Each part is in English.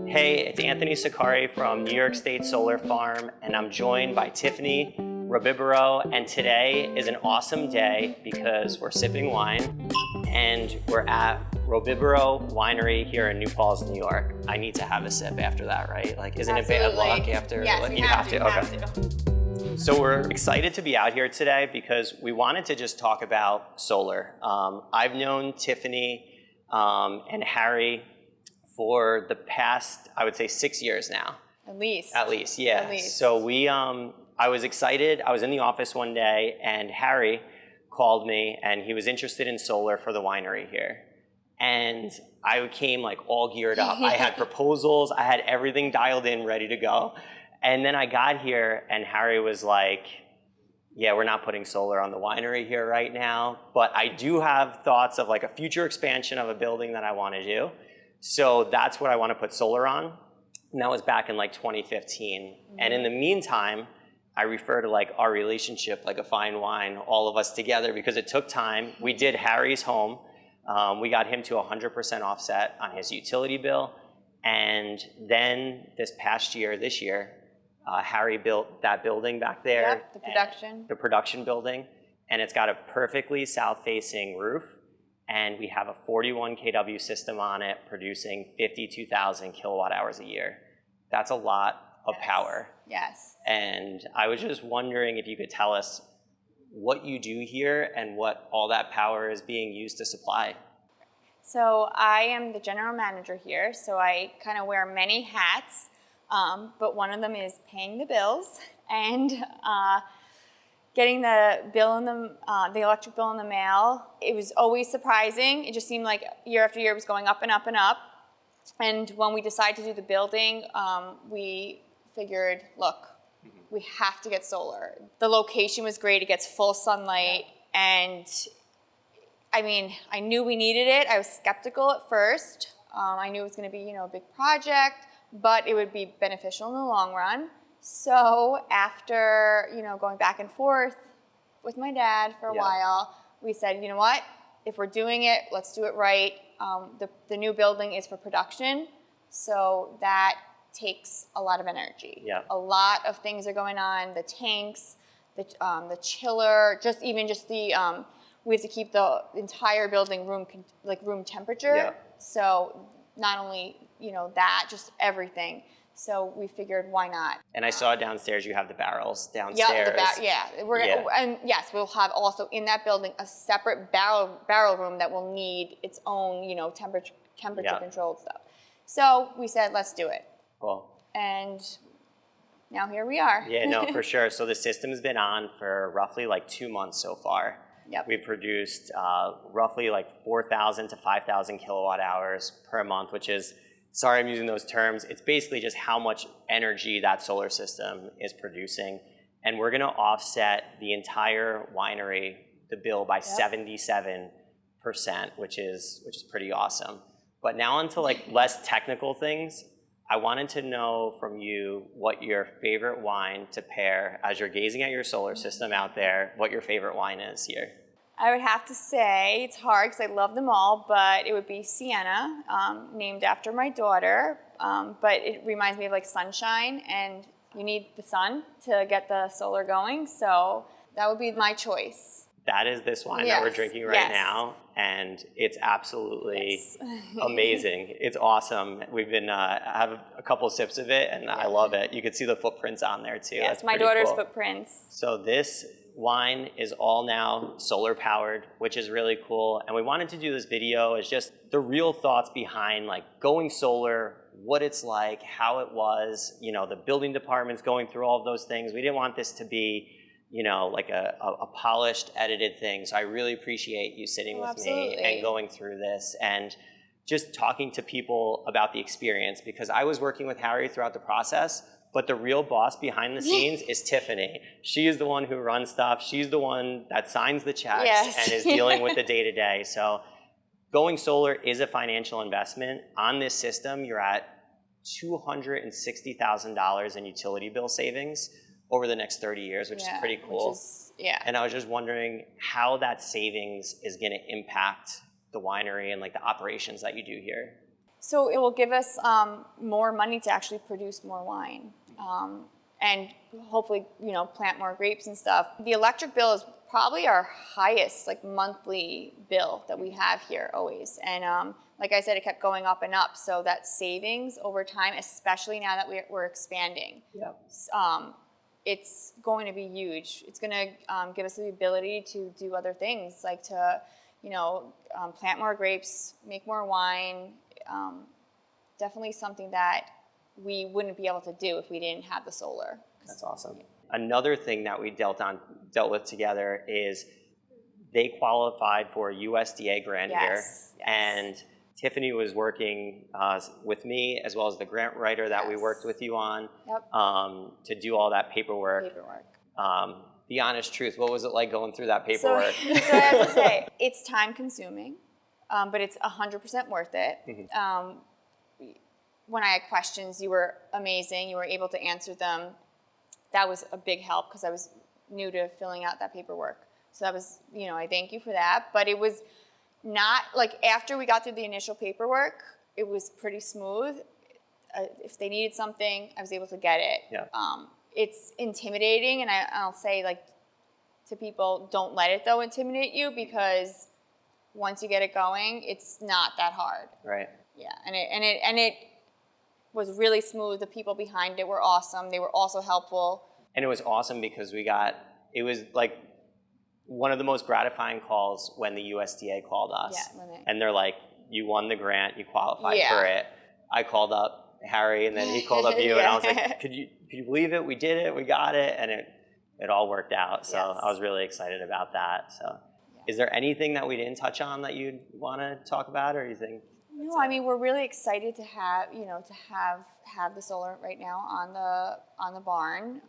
Hey, it's Anthony Sakari from New York State Solar Farm, and I'm joined by Tiffany Robibero, and today is an awesome day because we're sipping wine, and we're at Robibero Winery here in New Falls, New York. I need to have a sip after that, right? Like, isn't it bad luck after? Yes, you have to. Okay. So we're excited to be out here today because we wanted to just talk about solar. I've known Tiffany and Harry for the past, I would say, 6 years now. At least, yeah. At least. So I was excited. I was in the office one day and Harry called me and he was interested in solar for the winery here. And I came like all geared up. I had proposals, I had everything dialed in, ready to go. And then I got here and Harry was like, yeah, we're not putting solar on the winery here right now, but I do have thoughts of like a future expansion of a building that I want to do. So that's what I want to put solar on. And that was back in like 2015. Mm-hmm. And in the meantime, I refer to like our relationship like a fine wine, all of us together, because it took time. We did Harry's home. We got him to 100% offset on his utility bill. And then this year, Harry built that building back there. Yep, the production. The production building. And it's got a perfectly south-facing roof. And we have a 41 kW system on it, producing 52,000 kilowatt hours a year. That's a lot of power. Yes. And I was just wondering if you could tell us what you do here and what all that power is being used to supply. So I am the general manager here, so I kind of wear many hats, but one of them is paying the bills and getting the bill in the electric bill in the mail. It was always surprising. It just seemed like year after year it was going up and up and up. And when we decided to do the building, we figured, look, we have to get solar. The location was great. It gets full sunlight. And I mean, I knew we needed it. I was skeptical at first. I knew it was going to be, a big project, but it would be beneficial in the long run. So after, going back and forth with my dad for a while, we said, you know what, if we're doing it, let's do it right. The new building is for production, so that takes a lot of energy. Yeah. A lot of things are going on, the tanks, the chiller, we have to keep the entire building room temperature. Yeah. So not only, that, just everything. So we figured, why not? And I saw downstairs you have the barrels downstairs. And yes, we'll have also in that building a separate barrel room that will need its own, temperature controlled stuff. So we said, let's do it. Cool. And now here we are. Yeah, no, for sure. So the system's been on for roughly like 2 months so far. Yep. We produced roughly like 4,000 to 5,000 kilowatt hours per month, which is, sorry I'm using those terms, it's basically just how much energy that solar system is producing. And we're gonna offset the entire winery, the bill, by 77%, which is pretty awesome. But now onto like less technical things. I wanted to know from you what your favorite wine to pair, as you're gazing at your solar system out there, what your favorite wine is here. I would have to say, it's hard because I love them all, but it would be Sienna, named after my daughter. But it reminds me of like sunshine, and you need the sun to get the solar going. So that would be my choice. That is this wine that we're drinking right now, and it's absolutely amazing. It's awesome. We've been have a couple sips of it, and I love it. You can see the footprints on there too. Yes, my daughter's footprints. So this wine is all now solar powered, which is really cool. And we wanted to do this video as just the real thoughts behind like going solar, what it's like, how it was, the building department's going through all of those things. We didn't want this to be, like a polished, edited thing. So I really appreciate you sitting with me and going through this and just talking to people about the experience, because I was working with Harry throughout the process, but the real boss behind the scenes is Tiffany. She is the one who runs stuff. She's the one that signs the checks and is dealing with the day-to-day. So going solar is a financial investment. On this system, you're at $260,000 in utility bill savings over the next 30 years, which is pretty cool. And I was just wondering how that savings is going to impact the winery and like the operations that you do here. So it will give us more money to actually produce more wine, and hopefully, plant more grapes and stuff. The electric bill is probably our highest, like, monthly bill that we have here always. And like I said, it kept going up and up. So that savings over time, especially now that we're expanding, it's going to be huge. It's going to give us the ability to do other things, like to, plant more grapes, make more wine. Definitely something that we wouldn't be able to do if we didn't have the solar. That's awesome. Another thing that we dealt with together is they qualified for USDA grant here, and Tiffany was working with me as well as the grant writer that we worked with you on to do all that paperwork. The honest truth, what was it like going through that paperwork? So I have to say, it's time consuming, but it's 100% worth it. Mm-hmm. When I had questions, you were amazing. You were able to answer them. That was a big help because I was new to filling out that paperwork. So that was, I thank you for that. But it was not, like, after we got through the initial paperwork, it was pretty smooth. If they needed something, I was able to get it. Yeah. It's intimidating, and I'll say, like, to people, don't let it, though, intimidate you, because once you get it going, it's not that hard. Right. Yeah, and it was really smooth. The people behind it were awesome. They were also helpful. And it was awesome because it was like one of the most gratifying calls when the USDA called us. Yeah, and they're like, you won the grant, you qualified for it. I called up Harry, and then he called up you, and I was like, could you believe it? We did it, we got it, and it all worked out. So I was really excited about that. So is there anything that we didn't touch on that you'd want to talk about, or you think? No, I mean, we're really excited to have the solar right now on the barn,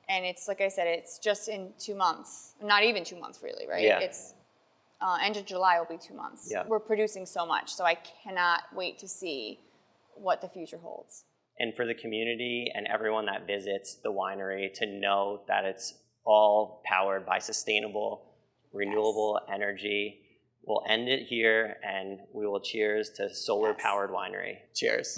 and it's, like I said, it's just in 2 months, not even 2 months really, right? Yeah. It's end of July will be 2 months. Yeah. We're producing so much, so I cannot wait to see what the future holds. And for the community and everyone that visits the winery to know that it's all powered by sustainable, renewable energy. We'll end it here, and we will cheers to solar-powered winery. Cheers.